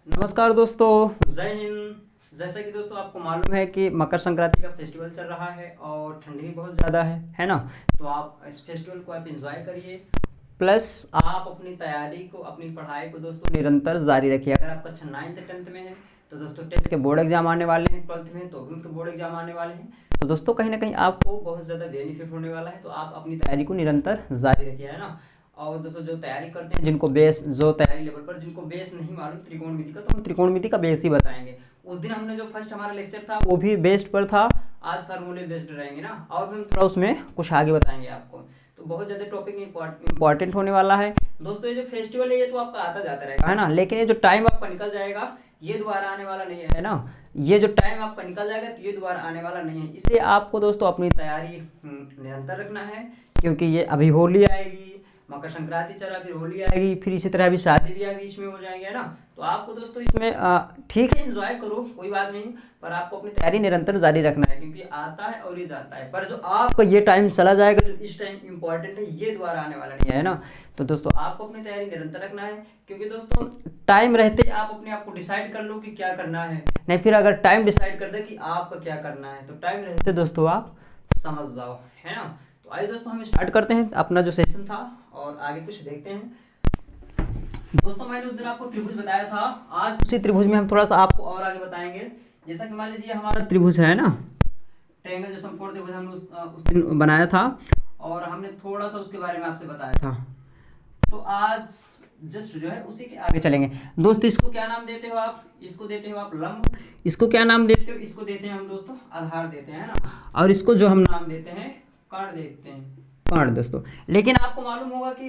नमस्कार दोस्तों, जय हिंद। जैसा कि दोस्तों आपको मालूम है कि मकर संक्रांति का फेस्टिवल चल रहा है और ठंडी भी बहुत ज़्यादा है ना। तो आप इस फेस्टिवल को आप एंजॉय करिए, प्लस आप अपनी तैयारी को, अपनी पढ़ाई को दोस्तों निरंतर जारी रखिए। अगर आप कक्षा 9th 10th में हैं तो दोस्तों 10th के बोर्ड एग्जाम आने वाले हैं, 12th में तो भी उनके बोर्ड एग्जाम आने वाले हैं। तो दोस्तों कहीं ना कहीं आपको बहुत ज़्यादा बेनिफिट होने वाला है, तो आप अपनी तैयारी को निरंतर जारी रखिए, है ना। और दोस्तों जो तैयारी करते हैं, जिनको बेस, जो तैयारी लेवल पर जिनको बेस नहीं मालूम त्रिकोणमिति का, तो हम त्रिकोणमिति का बेस ही बताएंगे। उस दिन हमने जो फर्स्ट हमारा लेक्चर था वो भी बेस्ड पर था, आज फार्मूले बेस्ड रहेंगे ना, और भी हम थोड़ा उसमें कुछ आगे बताएंगे आपको। तो बहुत ज़्यादा टॉपिक इंपॉर्टेंट होने वाला है दोस्तों। ये जो फेस्टिवल है ये तो आपका आता जाता रहेगा, है ना, लेकिन ये जो टाइम आपका निकल जाएगा ये दोबारा आने वाला नहीं है ना। ये जो टाइम आपका निकल जाएगा तो ये दोबारा आने वाला नहीं है, इसलिए आपको दोस्तों अपनी तैयारी निरंतर रखना है, क्योंकि ये अभी होली आएगी, मकर संक्रांति चला, फिर होली आएगी, फिर इसी तरह अभी शादी ब्याह बीच में हो जाएंगे, है ना। तो आपको दोस्तों इसमें ठीक है, एंजॉय करो, कोई बात नहीं, पर आपको अपनी तैयारी निरंतर जारी रखना है, क्योंकि आता है और ये जाता है। पर जो आपका ये टाइम चला जाएगा, जो इस टाइम इंपॉर्टेंट है, ये दोबारा आने वाला नहीं है ना। तो दोस्तों आपको अपनी तैयारी निरंतर रखना है, क्योंकि दोस्तों टाइम रहते आप अपने आप को डिसाइड कर लो कि क्या करना है, नहीं फिर अगर टाइम डिसाइड कर दे कि आपका क्या करना है, तो टाइम रहते दोस्तों आप समझ जाओ, है ना। तो आइए दोस्तों हम स्टार्ट करते हैं अपना जो सेशन था और आगे कुछ देखते हैं। दोस्तों मैंने उस दिन आपको त्रिभुज बताया था, आज उसी त्रिभुज में हम थोड़ा सा आपको और आगे बताएंगे। जैसा कि मान लीजिए हमारा त्रिभुज है ना, ट्रायंगल जो समकोण त्रिभुज हमने उस दिन बनाया था और हमने थोड़ा सा उसके बारे में आपसे बताया था। तो आज जस्ट जो है उसी के आगे चलेंगे दोस्तों। इसको क्या नाम देते हो आप? इसको देते हो आप लंब। इसको क्या नाम देते हो? इसको देते हैं हम दोस्तों आधार देते हैं, है ना। और इसको जो हम नाम देते हैं कर्ण देते हैं, कर्ण दोस्तों। लेकिन आपको मालूम होगा कि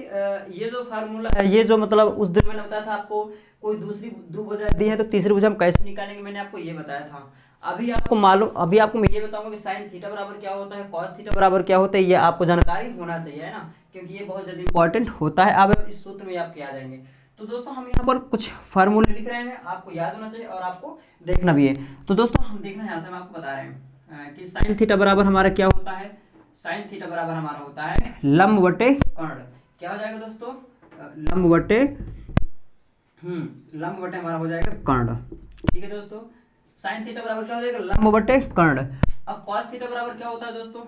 ये जो फार्मूला, ये जो मतलब उस दिन मैंने बताया था आपको, कोई दूसरी दो भुजा दी है तो तीसरी भुजा हम कैसे निकालेंगे, मैंने आपको ये बताया था। अभी आपको मालूम, अभी आपको मैं ये बताऊंगा कि साइन थीटा बराबर क्या होता है, कॉस थीटा बराबर क्या होता है, ये आपको जानकारी होना चाहिए, है ना, क्योंकि ये बहुत ज़्यादा इंपॉर्टेंट होता है। अब इस सूत्र में आपके आ जाएंगे। तो दोस्तों हम यहाँ पर कुछ फार्मूले लिख रहे हैं, आपको याद होना चाहिए और आपको देखना भी है। तो दोस्तों हम देखना है, यहाँ से हम आपको बता रहे हैं कि साइन थीटा बराबर हमारा क्या होता है। साइन थीटा बराबर हमारा होता है लंब बटे कर्ण। क्या हो जाएगा दोस्तों? लंब बटे लंब बटे हमारा हो जाएगा कर्ण। ठीक है दोस्तों, साइन थीटा बराबर क्या हो जाएगा? लंब बटे कर्ण। अब कॉस थीटा बराबर क्या होता है दोस्तों?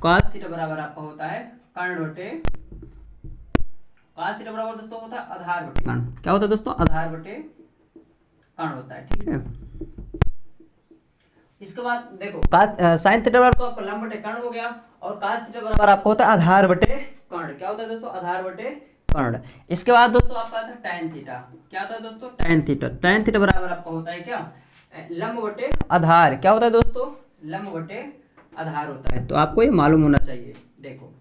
कॉस थीटा बराबर आपका होता है कर्ण बटे, कॉस थीटा बराबर दोस्तों होता है आधार बटे कर्ण। क्या होता है दोस्तों? आधार बटे कर्ण होता है। ठीक है, इसके बाद देखो साइन थीटा बराबर तो आपका लंब बटे कर्ण हो गया, और cos थीटा बराबर आपका होता है आधार बटे कर्ण। क्या होता है दोस्तों? आधार बटे कर्ण। इसके बाद दोस्तों आपका आता है tan थीटा। क्या होता है दोस्तों? tan theta. tan थीटा बराबर आपका होता है क्या? लंब बटे आधार। क्या होता है दोस्तों? लंब बटे आधार होता है। तो आपको ये मालूम होना चाहिए। देखो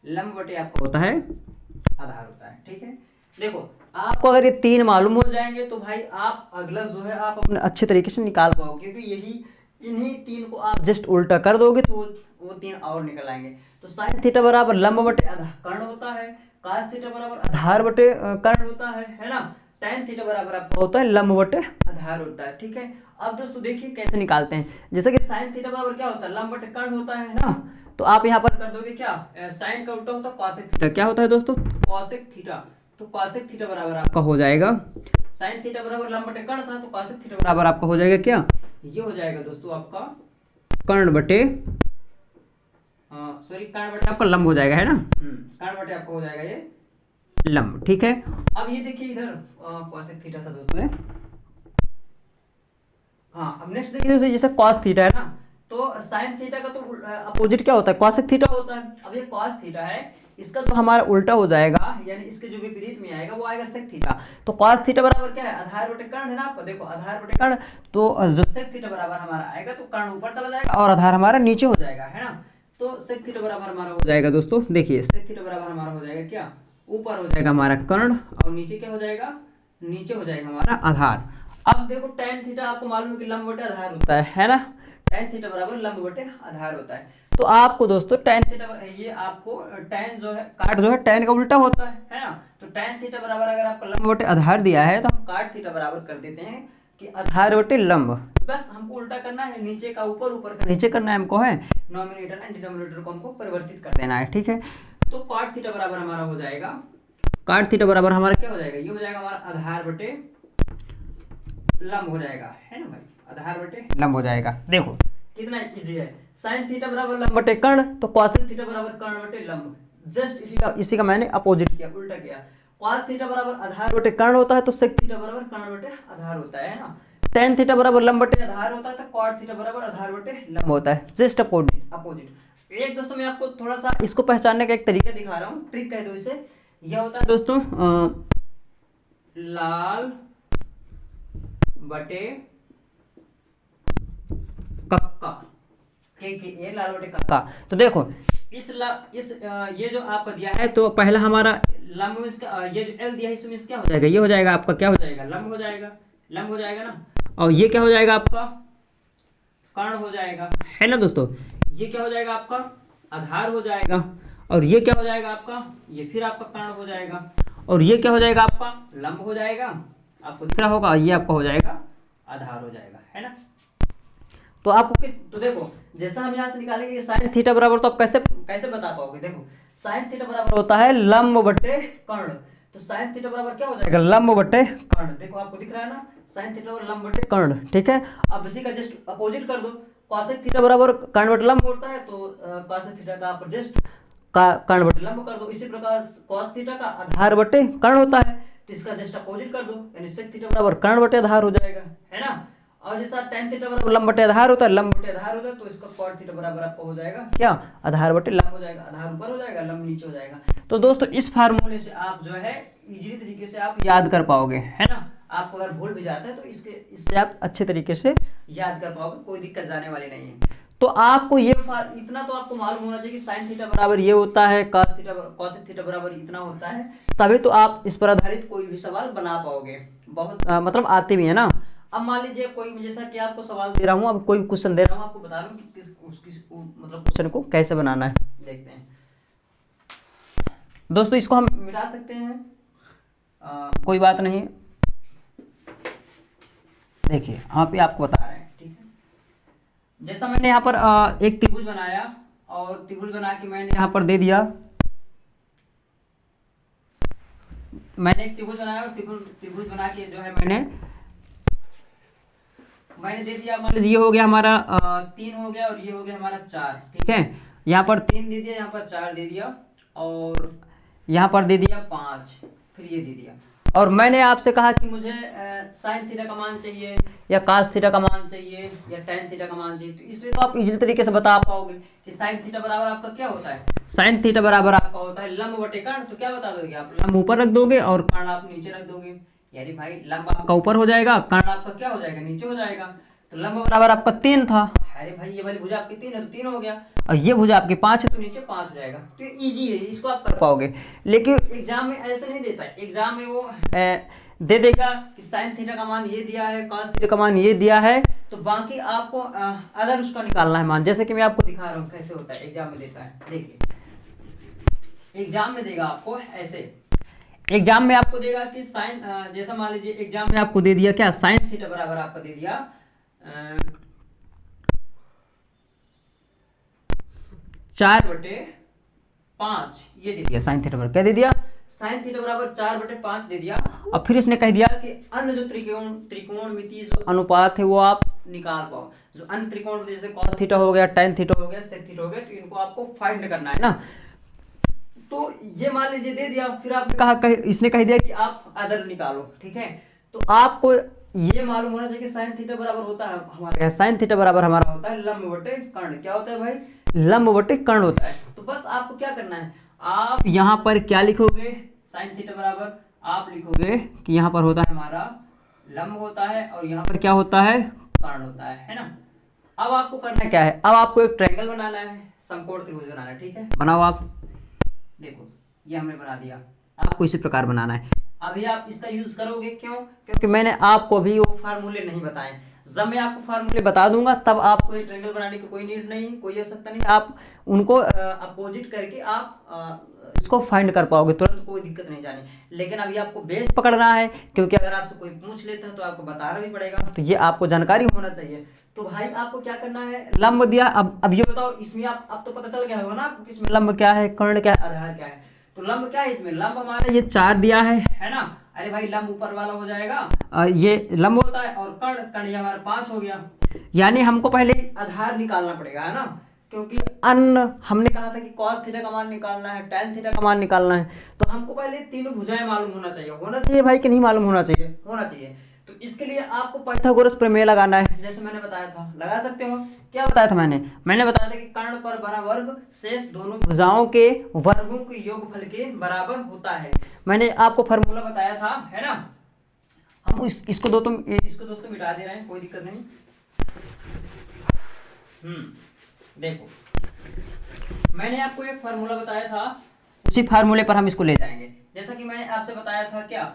लंब बटे आपका होता है आधार होता है। ठीक है, देखो आपको अगर ये तीन मालूम हो जाएंगे तो भाई आप अगला जो है आप अपने अच्छे तरीके से निकाल पाओगे, क्योंकि यही इन्हीं तीन को आप जस्ट उल्टा कर दोगे तो वो तीन और निकल आएंगे। तो साइन थीटा बराबर लंब बटे कर्ण होता है, cos थीटा बराबर आधार बटे कर्ण होता है ना। tan थीटा बराबर आपका होता है लंब बटे आधार होता है। ठीक है, अब दोस्तों देखिए कैसे निकालते हैं। जैसे कि साइन थीटा बराबर क्या होता है? लंब बटे कर्ण होता है ना। तो आप यहाँ पर कर दोगे क्या, साइन का उल्टा होता है कॉसेक थीटा। क्या होता है दोस्तों? Cosec theta. तो कॉसेक थीटा बराबर आपका हो जाएगा, साइन थीटा बराबर लंब बटे कर्ण था, तो कॉसेक थीटा बराबर आपका हो जाएगा क्या, ये हो जाएगा दोस्तों आपका कर्ण बटे, सॉरी कर्ण बटे आपका लंब हो जाएगा, है ना। कर्ण बटे आपका हो जाएगा ये लंब। ठीक है, अब ये देखिए इधर कॉसेक थीटा था दोस्तों। हाँ, अब नेक्स्ट देखिए दोस्तों, जैसे cos थीटा है ना, तो sin थीटा का तो अपोजिट क्या होता है? cosec थीटा होता है। अब ये cos थीटा है, इसका जो हमारा उल्टा हो जाएगा, यानी इसके जो विपरीत में आएगा वो आएगा sec थीटा। तो cos थीटा बराबर क्या है? आधार बटे कर्ण है ना आपका। देखो आधार बटे कर्ण, तो जो sec थीटा बराबर हमारा आएगा तो कर्ण ऊपर चला जाएगा और आधार हमारा नीचे हो जाएगा, है ना। तो sec थीटा बराबर हमारा हो जाएगा दोस्तों, देखिए sec थीटा बराबर हमारा हो जाएगा क्या, ऊपर हो जाएगा हमारा कर्ण और नीचे क्या हो जाएगा, नीचे हो जाएगा हमारा आधार। अब देखो tan थीटा आपको मालूम है कि लंब बटे आधार होता है ना। tan थीटा बराबर लंब बटे आधार होता है। तो आपको दोस्तों tan थीटा, ये आपको tan जो है, काट जो है tan का उल्टा होता है ना। तो tan थीटा बराबर अगर आपको लंब बटे आधार दिया है तो हम काट थीटा बराबर कर देते हैं कि आधार बटे लंब। बस हमको उल्टा करना है, नीचे का ऊपर, ऊपर का नीचे करना है हमको, है नॉमिनेटर एंड डिनोमिनेटर को हमको परिवर्तित कर देना है। ठीक है, तो cot थीटा बराबर हमारा हो जाएगा, cot थीटा बराबर हमारा क्या हो जाएगा, ये हो जाएगा हमारा आधार बटे लंब हो जाएगा, है ना भाई, आधार बटे लंब हो जाएगा। देखो कितना इजी है, साइन थीटा बराबर लंब बटे कर्ण, तो कॉसेक थीटा बराबर कर्ण बटे लंब, जस्ट इसी का मैंने अपोजिट किया, उल्टा किया। कॉस थीटा बराबर आधार बटे कर्ण होता है, तो सेक थीटा बराबर कर्ण बटे आधार होता है ना। टेन थीटा बराबर लंब बटे आधार होता है, तो कॉट थीटा बराबर आधार बटे लंब होता है, जस्ट अपोजिट। एक दोस्तों मैं आपको थोड़ा सा इसको पहचानने का एक तरीका दिखा रहा हूँ, ट्रिक कह दो इसे। यह होता है दोस्तों लाल बटे कक्का, के लाल बटे कक्का। तो देखो ये जो आपका दिया है, तो पहला हमारा लंब इसका, ये जो एल दिया है इसमें क्या हो जाएगा, ये हो जाएगा आपका, क्या हो जाएगा, लंब हो जाएगा, लंब हो जाएगा ना। और ये क्या हो जाएगा आपका, कर्ण हो जाएगा, है ना दोस्तों। ये क्या हो जाएगा आपका, आधार हो जाएगा। और ये क्या हो जाएगा आपका, ये फिर आपका कर्ण हो जाएगा। और ये क्या हो जाएगा आपका, लंब हो जाएगा, आपको दिख रहा होगा, ये आपका हो जाएगा आधार हो जाएगा, है ना। तो आपको तो देखो जैसा हम यहाँ से निकालेंगे कि साइन थीटा बराबर, तो आप कैसे कैसे बता पाओगे, देखो साइन थीटा बराबर होता है लंब बटे कर्ण, तो साइन थीटा बराबर क्या हो जाएगा, लंब बटे कर्ण। देखो आपको दिख रहा है ना, साइन थीटा बराबर लंब बटे कर्ण, ठीक है। अब इसी का जस्ट अपोजिट कर दो, कॉसेक थीटा बराबर कर्ण बटे लंब होता है, तो कॉसेक थीटा का आप जस्ट कर्ण बटे लंब कर दो। इसी प्रकार कॉस थीटा का आधार बटे कर्ण होता है, तो इसका जस्ट अपोजिट कर दो, यानी सेक थीटा बराबर कर्ण बटे आधार हो जाएगा, है ना। और जैसा tan थीटा बराबर लंब बटे आधार होता है, लंब बटे आधार होता है, तो इसका cot थीटा बराबर आपको हो जाएगा क्या, आधार बटे लंब हो जाएगा, आधार ऊपर हो जाएगा, लंब नीचे हो जाएगा। तो दोस्तों इस फार्मूले से आप जो है इजीली तरीके से आप याद कर पाओगे, है ना। आपको अगर भूल भी जाता है तो इससे आप अच्छे तरीके से याद कर पाओगे, कोई दिक्कत जाने वाली नहीं है। तो आपको ये इतना तो आपको मालूम होना चाहिए कि साइन थीटा बराबर ये होता है, कॉसेक थीटा बराबर इतना होता है, तभी तो आप इस पर आधारित कोई भी सवाल बना पाओगे, बहुत मतलब आते भी है ना। अब मान लीजिए कोई, जैसा कि आपको सवाल दे रहा हूँ, अब कोई क्वेश्चन दे रहा हूँ, आपको बता रहा हूँ कि मतलब क्वेश्चन को कैसे बनाना है, देखते हैं दोस्तों। इसको हम मिटा सकते हैं, कोई बात नहीं, देखिए यहाँ पे आपको बता रहे हैं, ठीक है। जैसा मैंने यहाँ पर एक त्रिभुज बनाया, और त्रिभुज बना के मैंने यहाँ पर दे दिया, मैंने एक त्रिभुज बनाया, और त्रिभुज बना के जो है मैंने दे दिया। मान लीजिए ये हो गया हमारा 3 हो गया, और ये हो गया हमारा 4, ठीक है। यहाँ पर 3 दे दिया, यहाँ पर 4 दे दिया, और यहाँ पर दे दिया 5, फिर ये दे दिया। और मैंने आपसे कहा कि मुझे साइन थीटा का मान चाहिए, या कास थीटा का मान चाहिए, या टेन थीटा का मान चाहिए। तो इसमें तो आप इजी तरीके से बता पाओगे कि साइन थीटा बराबर आपका क्या होता है, साइन थीटा बराबर आपका होता है लंब बटे कर्ण। तो क्या बता दोगे आप, लंब ऊपर रख दोगे और कर्ण आप नीचे रख दोगे, यानी भाई लंब आपका ऊपर हो जाएगा, कर्ण आपका क्या हो जाएगा, नीचे हो जाएगा। तो लंब बराबर आपका 3 था, अरे भाई ये वाली भुजा आपकी 3 है, तो 3 हो गया, और ये भुजा आपकी 5 है, तो नीचे 5 हो जाएगा। तो ये इजी है, इसको आप कर पाओगे। लेकिन एग्जाम में ऐसे नहीं देता है, एग्जाम में वो दे देगा कि साइन थीटा का मान ये दिया है, कॉस थीटा का मान ये दिया है, तो बाकी आपको अदर उसका निकालना है मान। जैसे कि मैं आपको दिखा रहा हूँ कैसे होता है, एग्जाम में देता है, देखिए एग्जाम में देगा आपको ऐसे, एग्जाम में आपको देगा कि साइन, जैसा मान लीजिए एग्जाम में आपको दे दिया क्या, साइन थीटा बराबर आपका दे दिया 4/5, ये दे दिया साइन थीटा बराबर, क्या दे दिया, साइन थीटा बराबर 4/5 दे दिया। और फिर इसने कह दिया कि अन्य जो त्रिकोणमितीय जो अनुपात है वो आप निकाल पाओ, जो अन्य त्रिकोण जैसे कॉस थीटा हो गया, tan थीटा हो गया, sec थीटा हो गया, तो इनको आपको फाइंड करना है ना। तो ये मान लीजिए दे दिया, फिर आपने कहा, इसने कह दिया कि आप अदर निकालो, ठीक है। तो आपको ये मालूम होना चाहिए कि साइन थीटा बराबर होता है हमारे, साइन थीटा बराबर हमारा होता है लंब बटे कर्ण। क्या होता है भाई, लंब बटे कर्ण होता है। तो बस आपको क्या करना है, आप यहाँ पर क्या लिखोगे, साइन थीटा बराबर आप लिखोगे कि यहाँ पर होता है हमारा लंब होता है, और यहाँ पर क्या होता है, कर्ण होता है ना। अब आपको करना क्या है, अब आपको एक ट्रायंगल बनाना है, समकोण त्रिभुज बनाना है, ठीक है। बनाओ आप, देखो ये हमने बना दिया, आपको इसी प्रकार बनाना है। अभी आप इसका यूज करोगे, क्यों, क्योंकि मैंने आपको अभी वो फार्मूले नहीं बताए। जब मैं आपको फार्मूले बता दूंगा तब आपको ये ट्रायंगल बनाने की कोई नीड नहीं, कोई आवश्यकता नहीं, आप उनको अपोजिट करके आप इसको फाइंड कर पाओगे तुरंत, कोई दिक्कत नहीं जानी। लेकिन अभी आपको बेस पकड़ना है, क्योंकि अगर आपसे कोई पूछ लेता है तो आपको बताना भी पड़ेगा, तो ये आपको जानकारी होना चाहिए। तो भाई आपको क्या करना है, लंब दिया, अब ये बताओ इसमें आप, अब तो पता चल गया होगा ना आपको इसमें लंब क्या है, कर्ण क्या है, आधार क्या है। तो लंब क्या है इसमें, लंब हमारा ये 4 दिया है ना, अरे भाई लंब ऊपर वाला हो जाएगा, ये लंब होता है, और कर्ण, कर्ण ये हमारा 5 हो गया। यानी हमको पहले आधार निकालना पड़ेगा, है ना, क्योंकि अन हमने कहा था कि cos थीटा का मान निकालना है, tan थीटा का मान निकालना है, तो हमको पहले तीनों भुजाएं मालूम होना चाहिए भाई कि नहीं मालूम होना चाहिए, होना चाहिए। तो इसके लिए आपको पाइथागोरस प्रमेय लगाना है, जैसे मैंने बताया था, लगा सकते हो। क्या बताया था मैंने बताया था कि कर्ण पर बना वर्ग शेष दोनों भुजाओं के वर्गों के योगफल के बराबर होता है। मैंने आपको फार्मूला बताया था, है ना। हम इसको दोस्तों मिटा दे रहे हैं, कोई दिक्कत नहीं। देखो मैंने आपको एक फार्मूला बताया था, उसी फार्मूले पर हम इसको ले जाएंगे। जैसा कि मैंने आपसे बताया था, क्या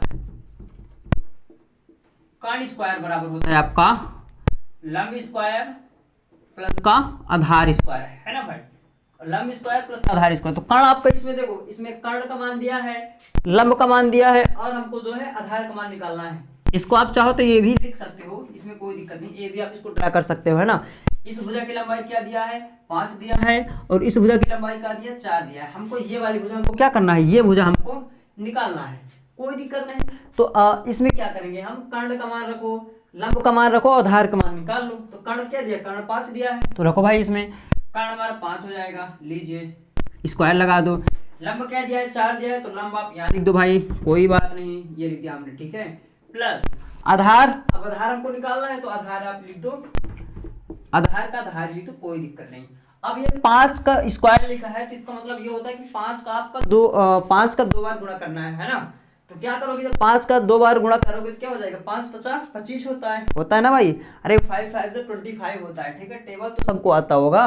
कर्ण स्क्वायर बराबर होता है आपका लंब स्क्वायर प्लस का आधार स्क्वायर, है ना भाई, लंब स्क्वायर प्लस आधार स्क्वायर। तो कर्ण आपका इसमें देखो, इसमें कर्ण का मान दिया है, लंब का मान दिया है, और हमको जो है आधार का मान निकालना है। इसको आप चाहो तो ये भी लिख सकते हो, इसमें कोई दिक्कत नहीं, ये भी आप इसको ड्रा कर सकते हो, है ना। इस भुजा की लंबाई क्या दिया है, 5 दिया है, और इस भुजा की लंबाई क्या दिया, 4 दिया है। हमको ये वाली भुजा हमको क्या करना है, ये भुजा हमको निकालना है, कोई दिक्कत नहीं। तो इसमें क्या करेंगे हम, कर्ण का मान रखो, लंब का मान रखो, आधार का मान निकाल लो। तो कर्ण क्या दिया, कर्ण 5 दिया है, तो रखो भाई इसमें, कर्ण हमारा 5 हो जाएगा, लीजिए स्क्वायर लगा दो। लंब क्या दिया है, 4 दिया है, तो लंब आप यहाँ लिख दो भाई, कोई बात नहीं, ये लिख दिया हमने, ठीक है। प्लस आधार, अब आधार हमको निकालना है, तो आधार आप लिख दो, आधार का आधार लिख दो, कोई दिक्कत नहीं। अब ये 5 का स्क्वायर लिखा है, तो इसका मतलब ये होता है कि 5 का आपका 2 बार गुणा करना है ना। तो क्या करोगे, जब 5 का 2 बार गुणा करोगे तो क्या हो जाएगा, 5 50 25 होता है ना भाई। अरे 5 5 से 25 होता है, ठीक है, टेबल तो सबको आता होगा,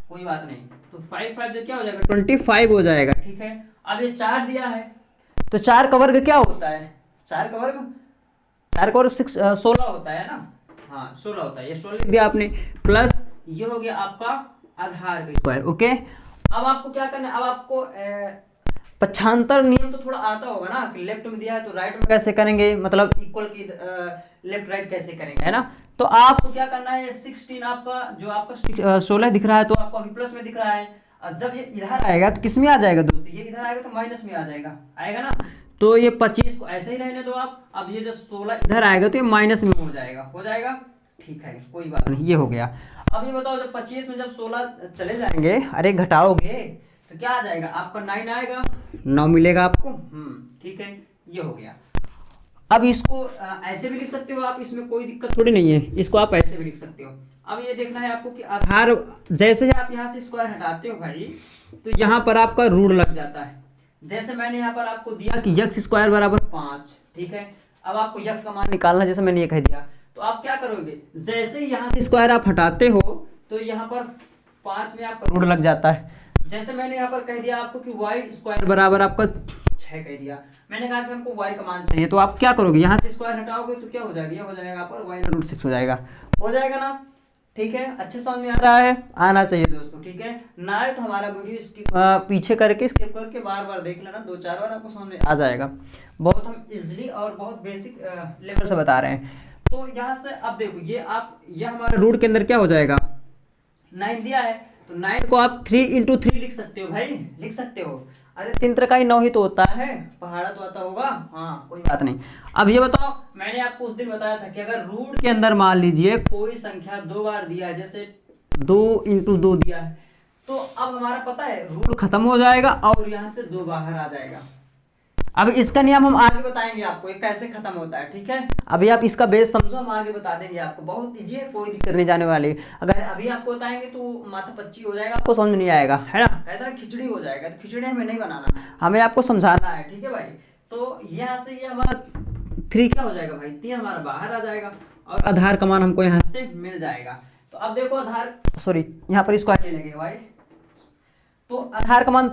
कोई बात नहीं। तो 5 5 से क्या हो जाएगा, 25 हो जाएगा, ठीक है। अब ये 4 दिया है, तो 4 का वर्ग क्या होता है, 4 का वर्ग 16 होता है ना, हाँ 16 होता है, ये 16 लिख दिया आपने। प्लस ये हो गया आपका आधार का स्क्वायर, ओके। अब आपको क्या करना है, अब आपको पक्षांतर नियम तो थोड़ा आता होगा ना, कि लेफ्ट में दिया है तो राइट में कैसे करेंगे, मतलब इक्वल की लेफ्ट राइट कैसे करेंगे, है ना। तो आपको क्या करना है, 16 आपका जो आपका 16 दिख रहा है, तो आपको अभी प्लस में दिख रहा है, और जब ये इधर आएगा तो किस में आ जाएगा दोस्तों, ये इधर आएगा तो माइनस में आ जाएगा, आएगा ना। तो ये 25 को ऐसे ही रहने दो आप, अब ये जो 16 इधर आएगा तो ये माइनस में हो जाएगा, ठीक है, कोई बात नहीं, ये हो गया। अब ये बताओ, जब 25 में जब 16 चले जाएंगे, अरे घटाओगे तो क्या आ जाएगा, आपका 9 आएगा, 9 मिलेगा आपको, ठीक है, ये हो गया। अब इसको ऐसे भी लिख सकते हो आप, इसमें कोई दिक्कत थोड़ी नहीं है, इसको आप ऐसे भी लिख सकते हो। अब ये देखना है आपको कि आधार, जैसे ही आप यहाँ से स्क्वायर हटाते हो भाई, तो यहाँ पर आपका रूट लग जाता है। जैसे मैंने यहाँ पर आपको दिया कि यक्स स्क्वायर बराबर 5, ठीक है। अब आपको यक्स का मान निकालना, जैसे मैंने ये कह दिया, तो आप क्या करोगे, जैसे ही यहाँ से स्क्वायर आप हटाते हो, तो यहाँ पर 5 में आपका रूट लग जाता है। जैसे मैंने यहाँ पर कह दिया आपको कि वाई स्क्वायर बराबर आपका 6 कह दिया, मैंने कहा कि हमको वाई का मान चाहिए, तो आप क्या करोगे, यहाँ से स्क्वायर हटाओगे तो क्या हो जाएगा, ये हो जाएगा यहाँ पर y√6 हो जाएगा ना, ठीक है। अच्छे समझ में आ रहा है, आना चाहिए दोस्तों, ठीक है ना। है तो हमारा वीडियो स्किप पीछे करके स्किप करके बार बार देख लेना, 2-4 बार आपको समझ में आ जाएगा। बहुत हम इजीली और बहुत बेसिक लेवल से बता रहे हैं। तो यहाँ से अब देखो, ये हमारे रूट के अंदर क्या हो जाएगा, 9 दिया है, तो 9 को आप 3 × 3 लिख सकते हो भाई, लिख सकते हो। अरे 3 3 9 ही तो होता है, पहाड़ा तो आता होगा, हाँ कोई बात नहीं। अब ये बताओ, मैंने आपको उस दिन बताया था कि अगर रूट के अंदर मान लीजिए कोई संख्या 2 बार दिया है, जैसे 2 × 2 दिया है, तो अब हमारा पता है रूट खत्म हो जाएगा और यहाँ से 2 बाहर आ जाएगा। अब इसका नियम हम आगे बताएंगे आपको, ये कैसे खत्म होता है, ठीक है। अभी आप इसका बेस समझो, हम आगे बता देंगे आपको, बहुत इजी है, कोई दिक्कत नहीं जाने वाली। अगर अभी आपको बताएंगे तो माथा पच्ची हो जाएगा, आपको समझ नहीं आएगा, है ना, कहता है खिचड़ी हो जाएगा, तो खिचड़ी हमें नहीं बनाना, हमें आपको समझाना है, ठीक है भाई। तो यहाँ से ये हमारा 3 क्या हो जाएगा भाई, 3 हमारा बाहर आ जाएगा, और आधार का मान हमको यहाँ से मिल जाएगा। तो अब देखो आधार, सॉरी यहाँ पर स्क्वायर ले लगेगा भाई, तो आधार का मान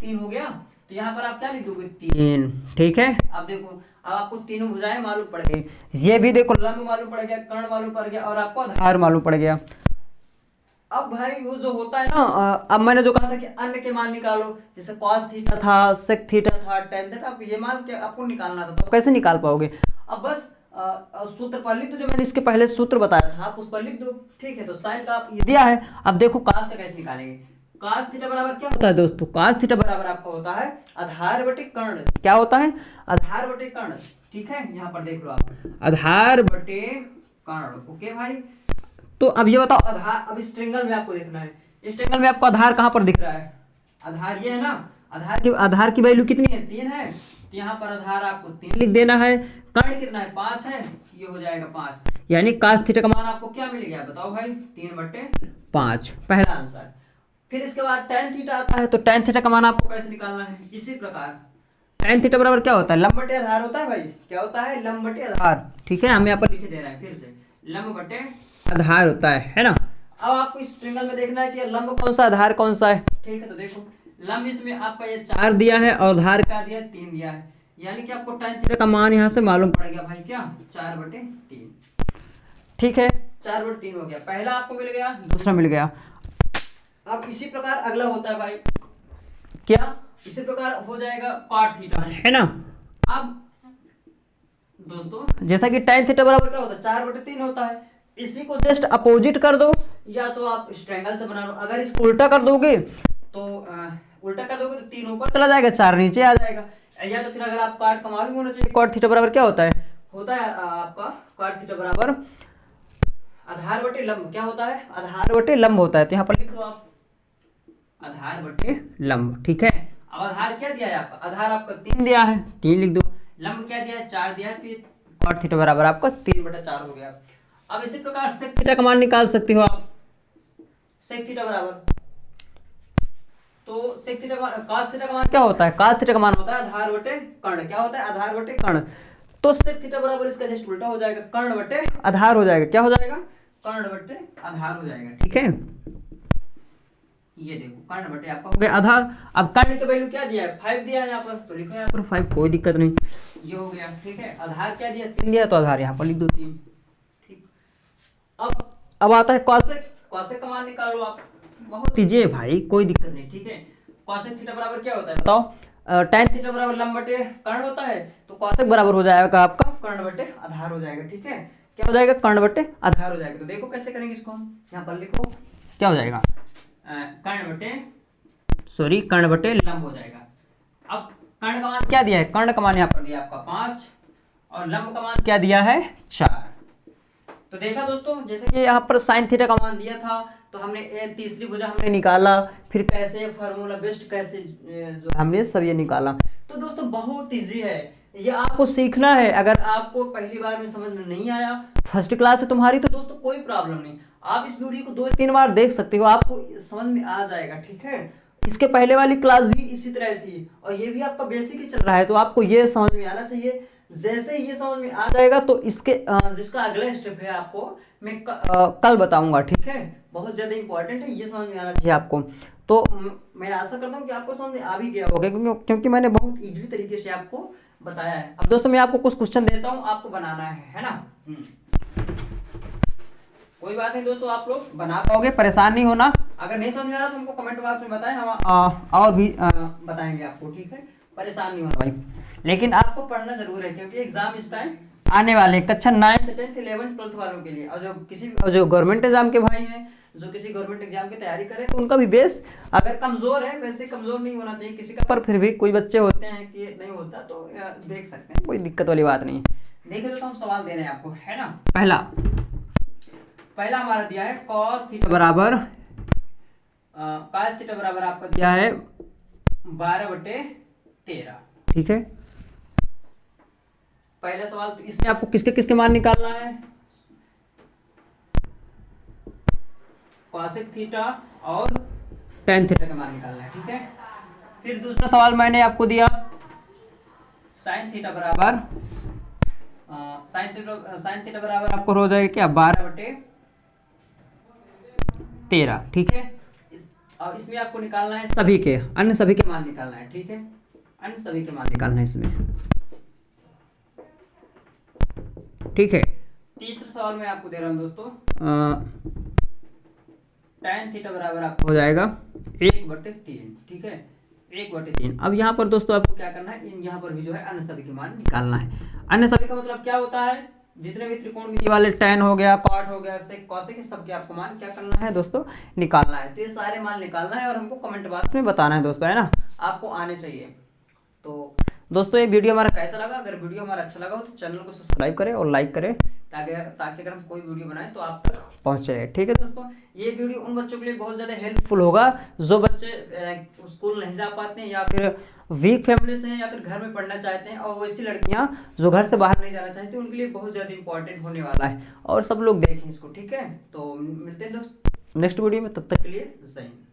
3 हो गया, तो यहाँ पर आप क्या लिख दोगे, 3, ठीक है। अब देखो, अब आपको तीनों भुजाएं मालूम पड़ गई, ये भी देखो लंब मालूम पड़ गया, कर्ण मालूम पड़ गया, और आपको आधार मालूम पड़ गया। अब भाई वो जो होता है ना, अब मैंने जो कहा था कि अन्य के मान निकालो, जैसे cos थीटा था, sec थीटा था, tan थीटा, आपको ये मान क्या आपको निकालना था, तो कैसे निकाल पाओगे। अब बस सूत्र पर लिख दो, जो मैंने इसके पहले सूत्र बताया था, आप उस पर लिख दो, ठीक है। तो साइन का आप ये दिया है, अब देखो cos का कैसे निकालेंगे। cos थीटा बराबर क्या होता है दोस्तों, cos थीटा बराबर आपका होता है आधार बटे कर्ण, क्या होता है, आधार बटे कर्ण, ठीक है, यहाँ पर देख लो आप, आधार बटे कर्ण। ओके भाई, तो अब ये बताओ आधार, अब इस ट्रायंगल में आपको देखना है, इस ट्रायंगल में आपको आधार कहाँ पर दिख रहा है, आधार ये है ना, आधार की वैल्यू कितनी है, 3 है, तो यहाँ पर आधार आपको 3 लिख देना है। कर्ण कितना है, 5 है, ये हो जाएगा 5, यानी cos थीटा का मान आपको क्या मिल गया बताओ भाई, 3/5, पहला आंसर। फिर इसके बाद tan थीटा आता है, तो tan थीटा का मान आपको कैसे निकालना है, इसी प्रकार tan थीटा बराबर क्या होता है, लंब बटे आधार होता है भाई, क्या होता है, लंब बटे आधार। ठीक है, हम यहाँ पर लिख दे रहे हैं फिर से, लंब बटे आधार होता है ना। अब आपको इस ट्रायंगल में देखना है कि लंब कौन सा, आधार कौन सा है। ठीक है, तो देखो लंब इसमें आपका ये 4 दिया है और आधार का दिया 3 दिया है, यानी कि आपको tan थीटा का मान यहाँ से मालूम पड़ गया भाई, क्या 4/3। ठीक है, 4/3 हो गया, पहला आपको मिल गया, दूसरा मिल गया। अब इसी प्रकार अगला होता है भाई, क्या इसी प्रकार हो जाएगा cot थीटा, है ना। अब दोस्तों जैसा कि tan थीटा बराबर क्या होता है, 4/3 होता है, इसी को जस्ट अपोजिट कर दो, या तो आप इस ट्रायंगल से बना लो, अगर इसको उल्टा कर दोगे तो उल्टा कर दोगे तो 3 ऊपर चला जाएगा, 4 नीचे आ जाएगा, या तो फिर अगर आप cot का मालूम होना चाहिए, cot थीटा बराबर क्या होता है, आपका cot थीटा बराबर आधार बटे लंब, क्या होता है, आधार बटे लंब होता है, तो यहाँ पर लिख दो आप आधार बटे लंब। ठीक है, अब आधार क्या दिया है आपका, आधार आपका 3 दिया है, 3 लिख दो, लंब क्या दिया है, 4 दिया है, तो cot थीटा बराबर आपका 3/4 हो गया। अब इसी प्रकार sec थीटा का मान निकाल सकते हो आप, sec थीटा बराबर, तो sec थीटा का cos थीटा का मान क्या होता है, cos थीटा का मान होता है आधार बटे कर्ण, क्या होता है, आधार बटे कर्ण, तो sec थीटा बराबर इसका जस्ट उल्टा हो जाएगा, कर्ण बटे आधार हो जाएगा, क्या हो जाएगा, कर्ण बटे आधार हो जाएगा। ठीक है, ये देखो कर्ण बटे आपका हो गया आधार। अब कर्ण की वैल्यू क्या दिया है, 5 दिया है यहाँ पर, तो लिखो यहाँ पर 5, कोई दिक्कत नहीं, ये हो गया। ठीक है, आधार क्या दिया, 3 दिया, तो आधार यहाँ पर लिख दो 3। ठीक, अब आता है cosec, cosec का मान निकालो आप, बहुत ईजी है भाई, कोई दिक्कत नहीं। ठीक है, cosec थीटा बराबर क्या होता है बताओ, tan थीटा बराबर लंब बटे कर्ण होता है, तो cosec बराबर हो जाएगा आपका कर्ण बटे आधार हो जाएगा। ठीक है, क्या हो जाएगा, कर्ण बटे आधार हो जाएगा। तो देखो कैसे करेंगे इसको हम, यहाँ पर लिखो क्या हो जाएगा, कर्ण बटे लंब हो जाएगा। अब कर्ण का मान क्या दिया है, कर्ण का मान यहाँ पर दिया आपका 5 और लंब का मान क्या दिया है 4। तो देखा दोस्तों, जैसे कि यहाँ पर साइन थीटा का मान दिया था, तो हमने तीसरी भुजा हमने निकाला, फिर कैसे फार्मूला बेस्ट कैसे जो हमने सब ये निकाला। तो दोस्तों बहुत इजी है, ये आपको सीखना है। अगर आपको पहली बार में समझ में नहीं आया, फर्स्ट क्लास है तुम्हारी, तो दोस्तों कोई प्रॉब्लम नहीं, आप इस वीडियो को 2-3 बार देख सकते हो, आपको समझ में आ जाएगा। ठीक है, इसके पहले वाली क्लास भी इसी तरह थी और ये भी आपका बेसिक ही चल रहा है, तो आपको ये समझ में आना चाहिए। जैसे ये समझ में आ जाएगा तो इसके जिसका अगला स्टेप है आपको मैं कल बताऊंगा। ठीक है, बहुत ज़्यादा इंपॉर्टेंट है, ये समझ में आना चाहिए आपको। तो मैं आशा करता हूँ कि आपको समझ में आ भी गया होगा, क्योंकि मैंने बहुत इजीली तरीके से आपको बताया है। अब दोस्तों मैं आपको कुछ क्वेश्चन देता हूँ, आपको बनाना है ना। कोई बात नहीं दोस्तों, आप लोग बना पाओगे, परेशान नहीं होना। अगर नहीं समझ में आ रहा तो हमको कमेंट बॉक्स में बताएं, हम और भी बताएंगे आपको। ठीक है, परेशान नहीं होना भाई, लेकिन आपको पढ़ना जरूर है, क्योंकि एग्जाम इस टाइम आने वाले कक्षा 9th 10th 11th 12th वालों के लिए, और जो गवर्नमेंट एग्जाम के भाई हैं, जो किसी गवर्नमेंट एग्जाम की तैयारी करें, तो उनका भी बेस अगर कमजोर है, वैसे कमजोर नहीं होना चाहिए किसी का, पर फिर भी कोई बच्चे होते हैं कि नहीं होता, तो देख सकते हैं, कोई दिक्कत वाली बात नहीं है। देखिए तो हम सवाल दे रहे हैं आपको, है ना। पहला हमारा दिया है cos थीटा बराबर आपका दिया है 12/13। ठीक है, पहला सवाल, तो इसमें आपको किसके किसके मान निकालना है, cosec थीटा और tan थीटा का मान निकालना है। ठीक है, फिर दूसरा सवाल मैंने आपको दिया sin थीटा बराबर आपको हो जाएगा क्या 12/13। ठीक है, और इसमें आपको निकालना है सभी के, अन्य सभी के मान निकालना है। ठीक है, अन्य सभी के मान निकालना है इसमें। ठीक है, तीसरा सवाल मैं आपको दे रहा हूं दोस्तों, tan थीटा बराबर आपको हो जाएगा 1/3। ठीक है, 1/3। अब यहाँ पर दोस्तों आपको क्या करना है, यहाँ पर भी जो है अन्य सभी के मान निकालना है। अन्य सभी का मतलब क्या होता है, जितने भी त्रिकोणमिति वाले tan हो गया, cot हो गया, sec cosec, सबके आपको मान क्या करना है दोस्तों, निकालना है। तो ये सारे मान निकालना है और हमको कमेंट बॉक्स में बताना है दोस्तों, है ना, आपको आने चाहिए। तो दोस्तों ये वीडियो हमारा कैसा लगा, अगर वीडियो हमारा अच्छा लगा हो तो चैनल को सब्सक्राइब करें और लाइक करें, ताकि अगर हम कोई वीडियो बनाएं तो आप तक पहुंचे। ठीक है दोस्तों, ये वीडियो उन बच्चों के लिए बहुत ज़्यादा हेल्पफुल होगा जो बच्चे स्कूल नहीं जा पाते हैं, या फिर वीक फैमिली से हैं, या फिर घर में पढ़ना चाहते हैं, और वैसी लड़कियां जो घर से बाहर नहीं जाना चाहती, उनके लिए बहुत ज़्यादा इंपॉर्टेंट होने वाला है, और सब लोग देखें इसको। ठीक है, तो मिलते हैं दोस्त नेक्स्ट वीडियो में, तब तक के लिए जय हिंद।